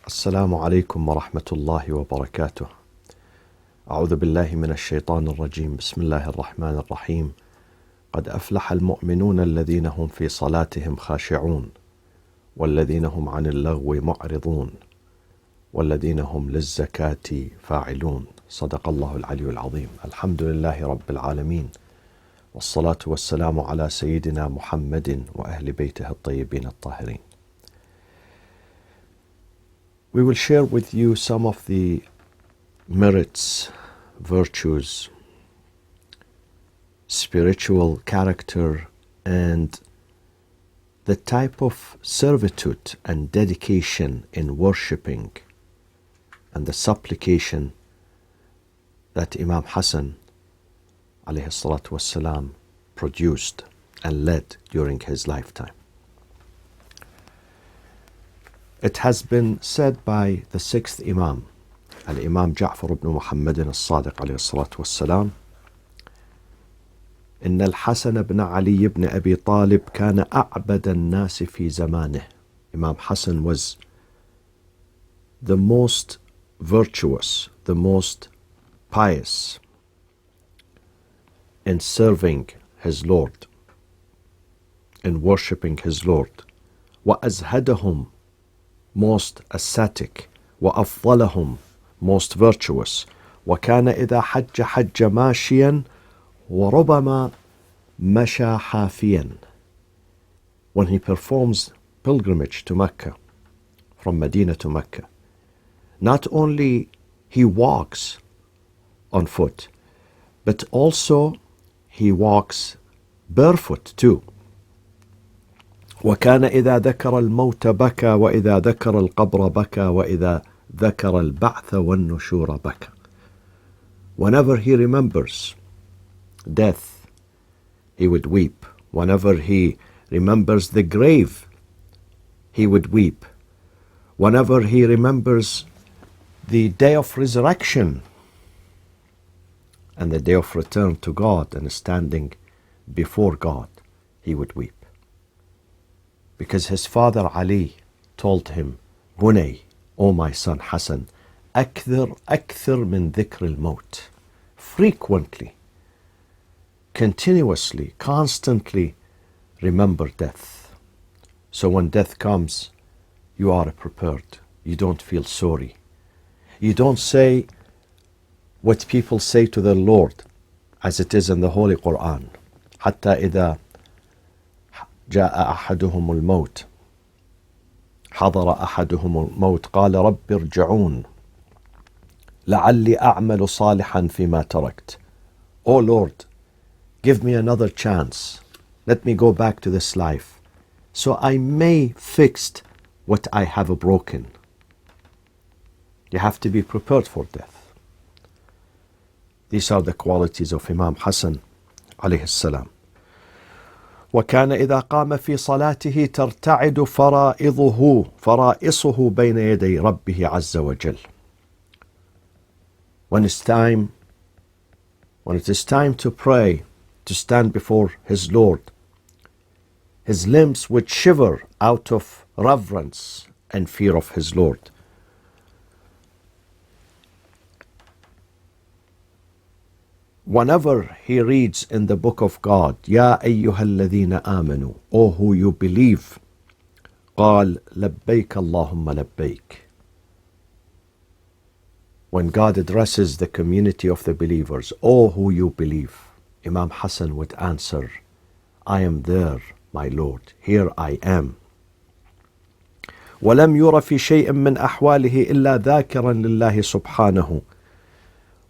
السلام عليكم ورحمة الله وبركاته. أعوذ بالله من الشيطان الرجيم. بسم الله الرحمن الرحيم. قد أفلح المؤمنون الذين هم في صلاتهم خاشعون والذين هم عن اللغو معرضون والذين هم للزكاة فاعلون. صدق الله العلي العظيم. الحمد لله رب العالمين، والصلاة والسلام على سيدنا محمد وأهل بيته الطيبين الطاهرين. We will share with you some of the merits, virtues, spiritual character, and the type of servitude and dedication in worshipping and the supplication that Imam Hasan alayhi salatu wassalam produced and led during his lifetime. It has been said by the sixth Imam, Al-Imam Jaffar bin Muhammad al-Sadiq alayhi salatu wassalam, إن الحسن بن علي بن أبي طالب كان أعبد الناس في زمانه. Imam Hasan was the most virtuous, the most pious in serving his Lord, in worshipping his Lord. وأزهدهم, most ascetic. وأفضلهم, most virtuous. وكان إذا حج حج ماشيا وربما مشى حافيا. When he performs pilgrimage to Mecca, from Medina to Mecca, not only he walks on foot, but also he walks barefoot too. وكان إذا ذكر الموت بكى وإذا ذكر القبر بكى وإذا ذكر البعث والنشور بكى. Whenever he remembers death, he would weep. Whenever he remembers the grave, he would weep. Whenever he remembers the day of resurrection and the day of return to God and standing before God, he would weep. Because his father Ali told him, Bunay, O my son Hassan, أكثر من ذكر الموت. Frequently, continuously, constantly remember death. So when death comes, you are prepared. You don't feel sorry. You don't say what people say to the Lord, as it is in the Holy Quran. حتى إذا جاء أحدهم الموت حضر أحدهم الموت قال رب ارجعون لعلي أعمل صالحا فيما تركت. O Lord, give me another chance. Let me go back to this life so I may fix what I have broken. You have to be prepared for death. These are the qualities of Imam Hasan alayhi السلام. وكان إذا قام في صلاته ترتعد فرائصه بين يدي ربه عز وجل. When it is time to pray, to stand before his Lord, his limbs would shiver out of reverence and fear of his Lord. Whenever he reads in the book of God, يا أيها الذين آمنوا, O who you believe, قال لبيك اللهم لبيك. When God addresses the community of the believers, O who you believe, Imam Hasan would answer, I am there, my Lord, here I am. ولم ير في شيء من أحواله إلا ذاكرا لله سبحانه.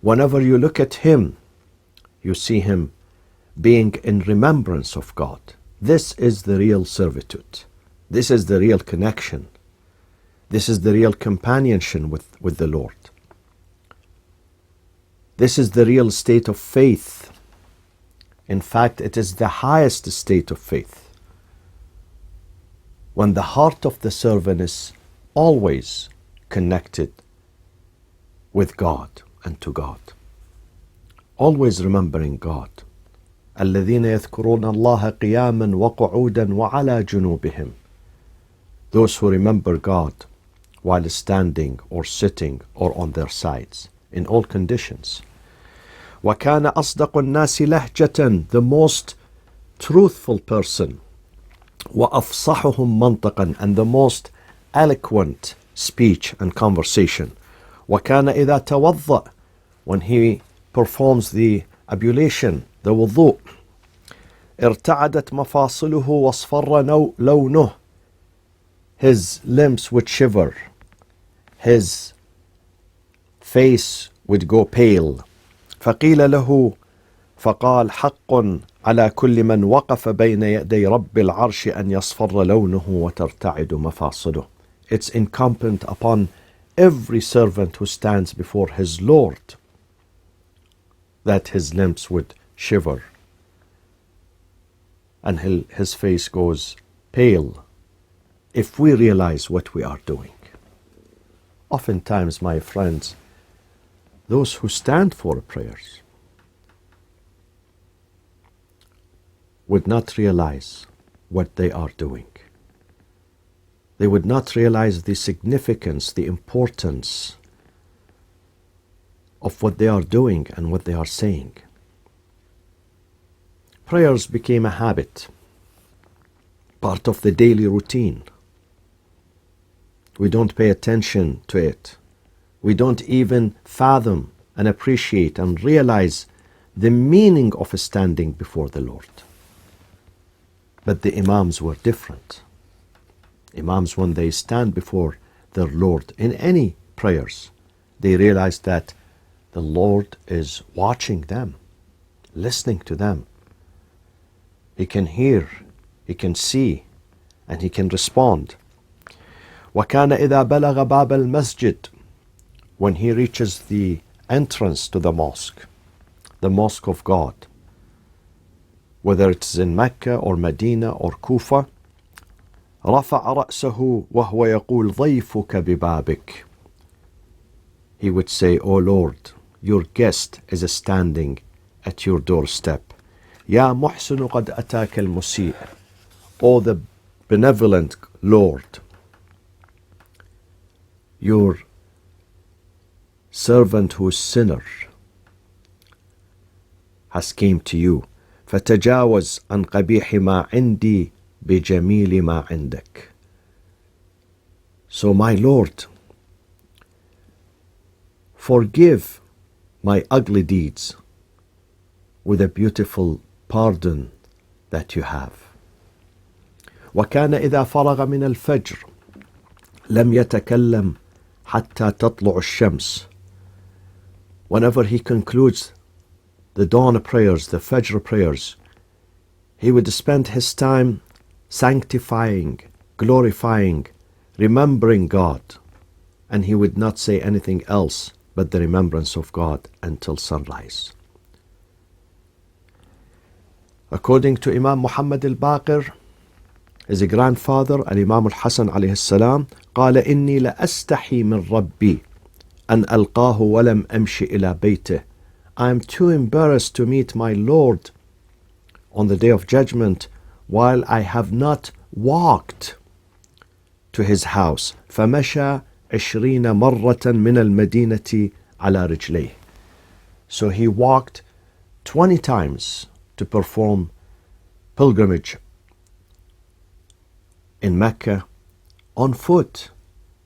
Whenever you look at him, you see him being in remembrance of God. This is the real servitude. This is the real connection. This is the real companionship with the Lord. This is the real state of faith. In fact, it is the highest state of faith, when the heart of the servant is always connected with God and to God, always remembering God. الذين يذكرون الله قياما وقعودا وعلى جنوبهم. Those who remember God while standing or sitting or on their sides, in all conditions. وَكَانَ أَصْدَقُ النَّاسِ لَهْجَةً, the most truthful person. وَأَفْصَحُهُمْ مَنْطَقًا, and the most eloquent speech and conversation. وَكَانَ إِذَا تَوَضَّأ, when he performs the ablution, the wudu, ارتعدت مفاصله واصفر لونه, his limbs would shiver, his face would go pale. فقيل له, فقال حق على كل من وقف بين يدي رب العرش أن يصفر لونه وترتعد مفاصله. It's incumbent upon every servant who stands before his Lord that his limbs would shiver and his face goes pale if we realize what we are doing. Oftentimes, my friends, those who stand for prayers would not realize what they are doing. They would not realize the significance, the importance of what they are doing and what they are saying. Prayers became a habit, part of the daily routine. We don't pay attention to it. We don't even fathom and appreciate and realize the meaning of standing before the Lord. But the Imams were different. Imams, when they stand before their Lord in any prayers, they realize that the Lord is watching them, listening to them. He can hear, he can see, and he can respond. وَكَانَ إِذَا بَلَغَ بَابَ الْمَسْجِدِ, when he reaches the entrance to the mosque of God, whether it's in Mecca or Medina or Kufa, رَفَعَ رَأْسَهُ وَهُوَ يَقُولُ ضَيْفُكَ بِبَابِكَ, he would say, O Lord, your guest is standing at your doorstep. يا محسن قد أتاك المسيء, O the benevolent Lord, your servant who is sinner has came to you. فتجاوز عن قبيح ما عندي بجميل ما عندك. So my Lord, forgive my ugly deeds with a beautiful pardon that you have. وكان إذا فرغ من الفجر لم يتكلم حتى تطلع الشمس. Whenever he concludes the dawn prayers, the Fajr prayers, he would spend his time sanctifying, glorifying, remembering God, and he would not say anything else but the remembrance of God until sunrise. According to Imam Muhammad al-Baqir, his grandfather, Imam Al-Hassan alayhi السلام, قال إني لأستحي من ربي أن ألقاه ولم أمشي إلى بيته. I am too embarrassed to meet my Lord on the day of judgment while I have not walked to his house. فمشى 20 مرة من المدينة على رجليه. So he walked 20 times to perform pilgrimage in Mecca on foot.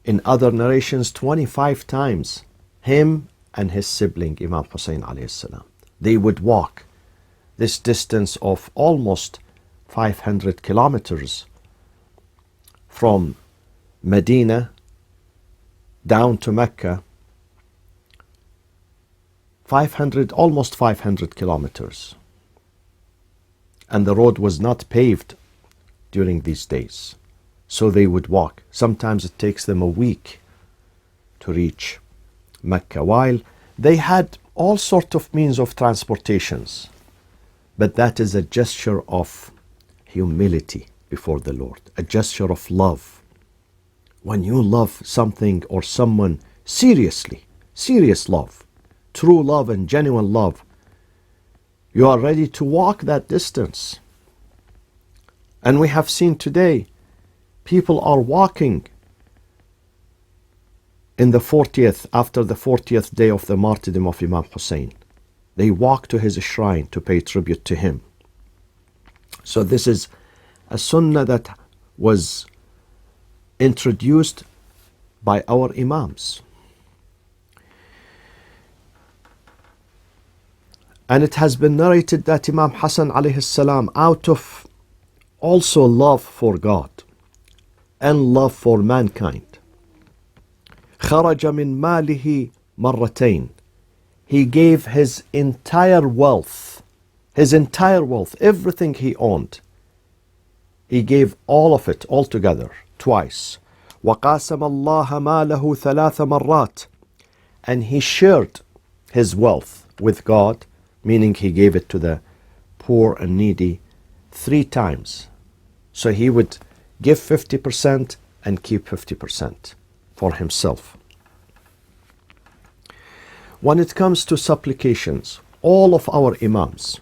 In other narrations, 25 times. Him and his sibling Imam Hasan alayhi salam, they would walk this distance of almost 500 kilometers from Medina down to Mecca. Almost 500 kilometers. And the road was not paved during these days. So they would walk. Sometimes it takes them a week to reach Mecca, while they had all sorts of means of transportations. But that is a gesture of humility before the Lord, a gesture of love. When you love something or someone seriously, serious love, true love and genuine love, you are ready to walk that distance. And we have seen today, people are walking in the 40th, after the 40th day of the martyrdom of Imam Hussein, they walked to his shrine to pay tribute to him. So this is a sunnah that was introduced by our Imams. And it has been narrated that Imam Hasan alayhi salam, out of also love for God and love for mankind, خرج من ماله مرتين. He gave his entire wealth, everything he owned. He gave all of it altogether twice. وقاسم الله ماله ثلاث مرات. And he shared his wealth with God, meaning he gave it to the poor and needy 3 times. So he would give 50% and keep 50% for himself. When it comes to supplications, all of our Imams,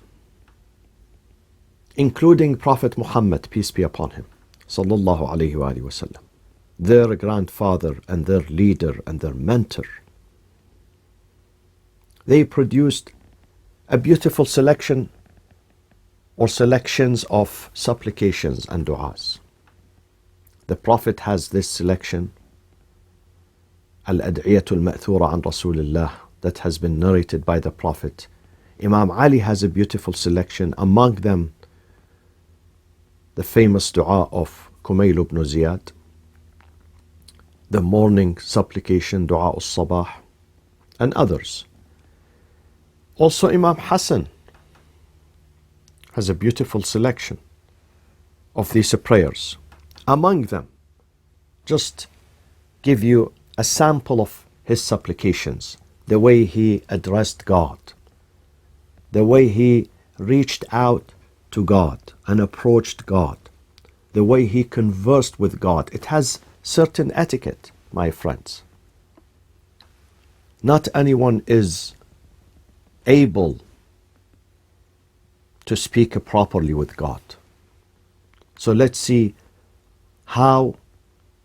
including Prophet Muhammad, peace be upon him, sallallahu alayhi wa sallam, their grandfather and their leader and their mentor, they produced a beautiful selection or selections of supplications and du'as. The Prophet has this selection, Al-Ad'iyatul Ma'thura an Rasulillah, that has been narrated by the Prophet. Imam Ali has a beautiful selection, among them the famous dua of Kumayl ibn Ziyad, the morning supplication, dua al-sabah, and others. Also Imam Hasan has a beautiful selection of these prayers. Among them, just give you a sample of his supplications, the way he addressed God, the way he reached out to God and approached God, the way he conversed with God. It has certain etiquette, my friends. Not anyone is able to speak properly with God. So let's see how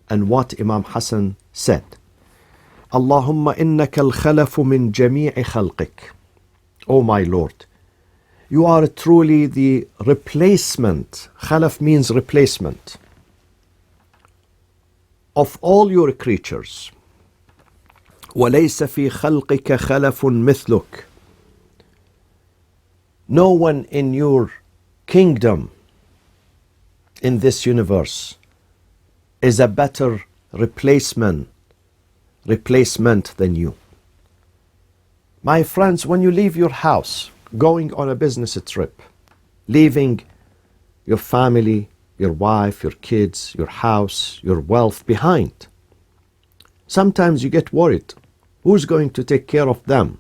and what Imam Hasan said. Allahumma innaka al-khalafu min jami'i khalqik. Oh my Lord, you are truly the replacement. Khalaf means replacement of all your creatures. وَلَيْسَ فِي خَلْقِكَ خَلَفٌ مِثْلُكَ. No one in your kingdom, in this universe, is a better replacement than you. My friends, when you leave your house, going on a business trip, leaving your family, your wife, your kids, your house, your wealth behind, sometimes you get worried. Who's going to take care of them?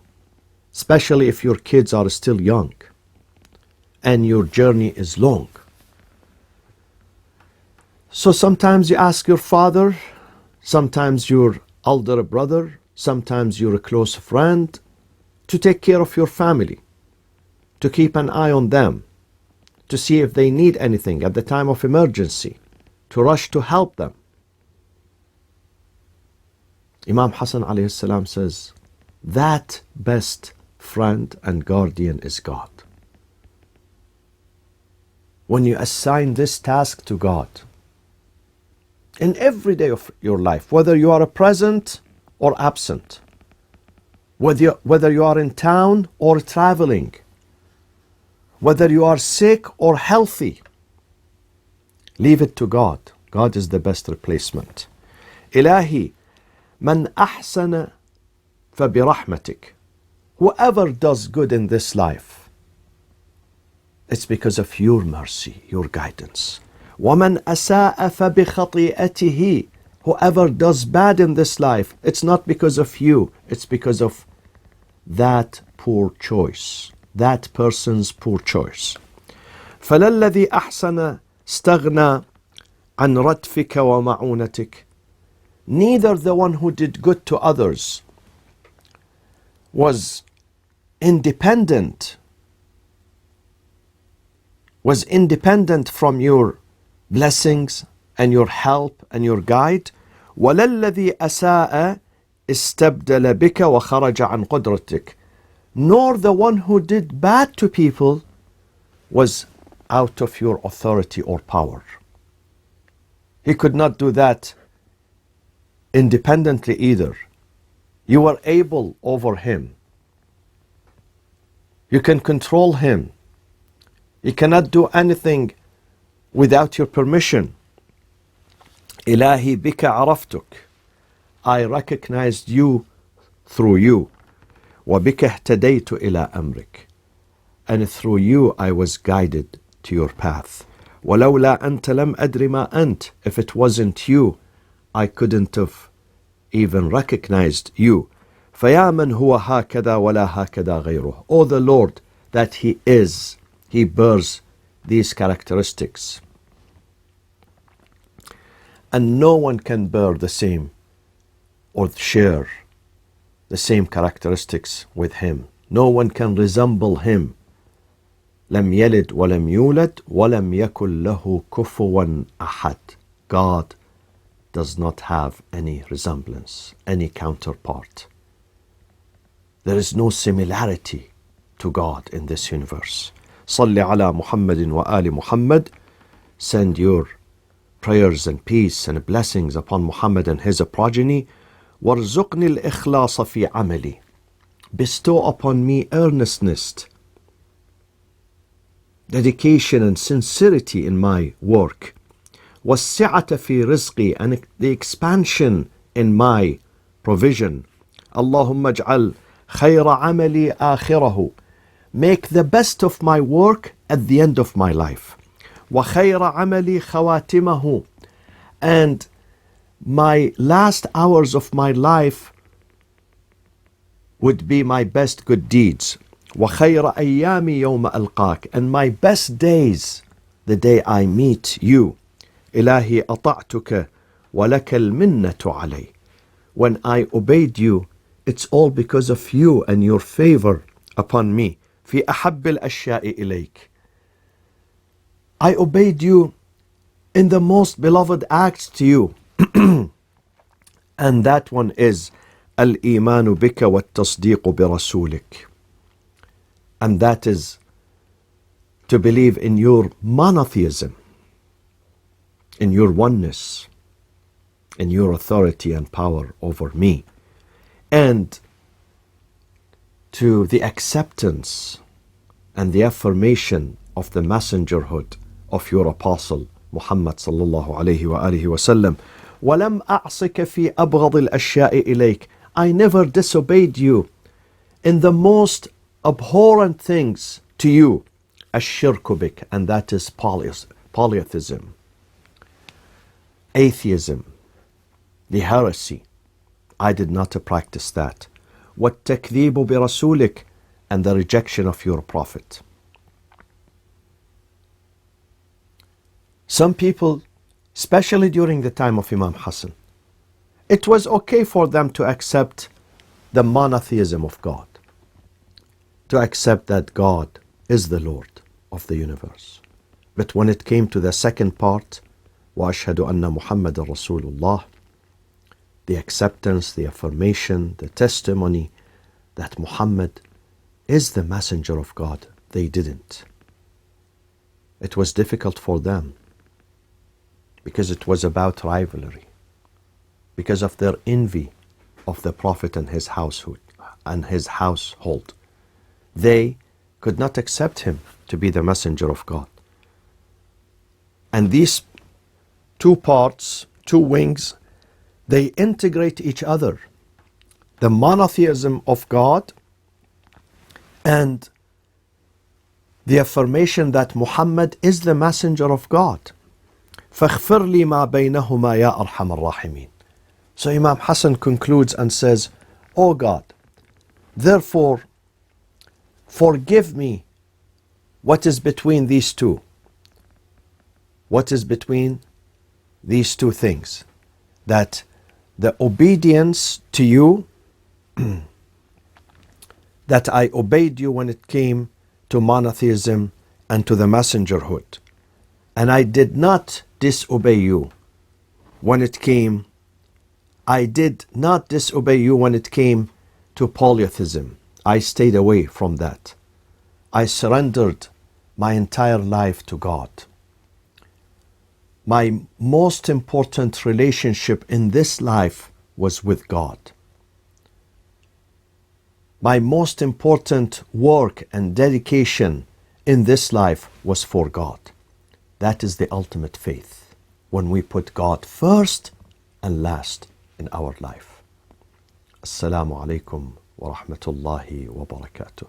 Especially if your kids are still young and your journey is long. So sometimes you ask your father, sometimes your elder brother, sometimes your close friend to take care of your family, to keep an eye on them, to see if they need anything at the time of emergency, to rush to help them. Imam Hasan alayhi salam says, that best friend and guardian is God. When you assign this task to God, in every day of your life, whether you are present or absent, whether you are in town or traveling, whether you are sick or healthy, leave it to God. God is the best replacement. Ilahi, man ahsana fabirahmatik. Whoever does good in this life, it's because of your mercy, your guidance. وَمَنْ أَسَاءَ فَبِخَطِيئَتِهِ. Whoever does bad in this life, it's not because of you, it's because of that poor choice, that person's poor choice. فَلَلَّذِي أَحْسَنَ اسْتَغْنَى عَنْ رَدْفِكَ وَمَعُونَتِكَ. Neither the one who did good to others was independent from your blessings and your help and your guide. وَلَلَّذِي أَسَاءَ استبدل بك وخرج عن قدرتك. Nor the one who did bad to people was out of your authority or power. He could not do that independently either. You were able over him. You can control him. He cannot do anything without your permission. إلهي بك عرفتك. I recognized you through you. وبك اهتديت إلى أمرك. And through you I was guided to your path. ولولا أنت لم أدري ما أنت. If it wasn't you, I couldn't have even recognized you. فيا من هو هكذا ولا هكذا غيره. Oh, the Lord, that He is, He bears these characteristics. And no one can bear the same or share the same characteristics with Him. No one can resemble Him. لم يلد ولم يولد ولم يكن له كفوا أحد. God does not have any resemblance, any counterpart. There is no similarity to God in this universe. صل على محمد وآل محمد. Send your prayers and peace and blessings upon Muhammad and his progeny. وارزقني الإخلاص في عملي. Bestow upon me earnestness, dedication and sincerity in my work. والسعة في رزقي, and the expansion in my provision. اللهم اجعل خير عملي آخره. Make the best of my work at the end of my life. وخير عملي خواتمه, and my last hours of my life would be my best good deeds. وخير أيامي يوم ألقاك, and my best days, the day I meet you. إلهي أطعتك ولك المنة علي. When I obeyed you, it's all because of you and your favor upon me. في أحب الأشياء إليك. I obeyed you in the most beloved acts to you. And that one is الإيمان بك والتصديق برسولك. And that is to believe in your monotheism, in your oneness, in your authority and power over me, and to the acceptance and the affirmation of the messengerhood of your apostle Muhammad sallallahu alayhi wa alihi wa sallam. وَلَمْ أَعْصِكَ فِي أَبْغَضِ الْأَشْيَاءِ إِلَيْكَ. I never disobeyed you in the most abhorrent things to you. الشرك بك, and that is polytheism, atheism, the heresy. I did not practice that. وَالتَّكْذِيبُ بِرَسُولِكَ, and the rejection of your prophet. Some people, especially during the time of Imam Hasan, it was okay for them to accept the monotheism of God, to accept that God is the Lord of the universe. But when it came to the second part, وَأَشْهَدُ أَنَّ مُحَمَّدًا رَسُولُ اللَّهِ, the acceptance, the affirmation, the testimony that Muhammad is the messenger of God, they didn't. It was difficult for them because it was about rivalry, because of their envy of the Prophet and his household. They could not accept him to be the messenger of God. And these two parts, two wings, they integrate each other. The monotheism of God and the affirmation that Muhammad is the messenger of God. فَاغْفِرْ لِي مَا بَيْنَهُمَا يَا أَرْحَمَ الرَّاحِمِينَ. So Imam Hasan concludes and says, "O God, therefore forgive me what is between these two." What is between these two things? That the obedience to you, that I obeyed you when it came to monotheism and to the messengerhood, and I did not disobey you when it came I did not disobey you when it came to polytheism. I stayed away from that. I surrendered my entire life to God. My most important relationship in this life was with God. My most important work and dedication in this life was for God. That is the ultimate faith, when we put God first and last in our life. Assalamu alaikum wa rahmatullahi wa barakatuh.